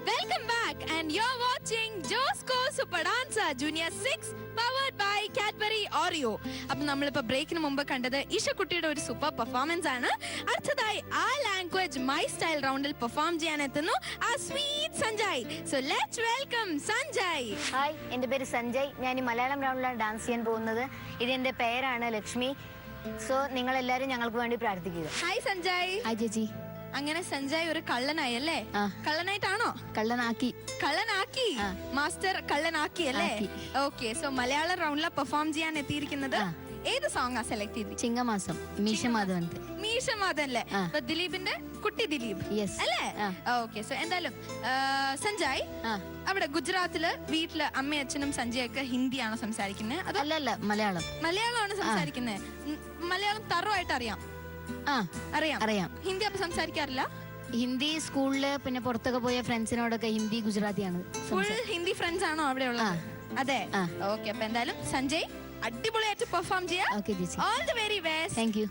Welcome back and you're watching Josco Super Dancer Junior 6 powered by Cadbury Oreo. അപ്പോൾ നമ്മളിപ്പോൾ ബ്രേക്കിന് മുമ്പ് കണ്ടത് ഇഷക്കുട്ടിയുടെ ഒരു സൂപ്പർ പെർഫോമൻസ് ആണ്. അടുത്തതായി ആ ലാംഗ്വേജ് മൈ സ്റ്റൈൽ റൗണ്ടിൽ പെർഫോം ചെയ്യാൻ എത്തുന്നു ആ sweet Sanjay. So let's welcome Sanjay. Hi, എൻ്റെ പേര് സഞ്ജയ്. ഞാൻ ഈ മലയാളം റൗണ്ടിലാണ് ഡാൻസ് ചെയ്യാൻ പോകുന്നത്. ഇതെൻ്റെ പേരാണ് ലക്ഷ്മി. സോ നിങ്ങളെല്ലാവരും ഞങ്ങൾക്ക് വേണ്ടി പ്രാർത്ഥിക്കുക. ഹായ് സഞ്ജയ്. ഹായ് ചേച്ചി. അങ്ങനെ സഞ്ജയ് ഒരു കള്ളനായി അല്ലേ? കള്ളനായിട്ടാണോ? കള്ളനാക്കി മാസ്റ്റർ കള്ളനാക്കി അല്ലേ? ഓക്കെ, സോ മലയാള റൗണ്ടിലെ പെർഫോം ചെയ്യാൻ എത്തിയിരിക്കുന്നത് ഏത് സോങ്ങാ സെലക്ട് ചെയ്ത്? ചിങ്ങമാസം, മീശമാധവൻ അല്ലേ? ദിലീപിന്റെ കുട്ടി ദിലീപ് അല്ലേ? ഓക്കെ, സോ എന്തായാലും സഞ്ജയ് അവിടെ ഗുജറാത്തില് വീട്ടില് അമ്മയും അച്ഛനും സഞ്ജയൊക്കെ ഹിന്ദിയാണോ സംസാരിക്കുന്നത്? അതല്ല, മലയാളമാണ് സംസാരിക്കുന്നത്. മലയാളം തറവായിട്ട് അറിയാം? അറിയാം. ഹിന്ദി അപ്പൊ സംസാരിക്കാറില്ല? ഹിന്ദി സ്കൂളില് പിന്നെ പുറത്തൊക്കെ പോയ ഫ്രണ്ട്സിനോടൊക്കെ ഹിന്ദി ഗുജറാത്തിയാണ്. ഫുൾ ഹിന്ദി ഫ്രണ്ട്സ് ആണോ അവിടെ ഉള്ളത്? അതെ. ഓക്കെ, അപ്പൊ എന്തായാലും സഞ്ജയ് അടിപൊളിയായിട്ട് പെർഫോം ചെയ്യാം. All the very best. Thank you.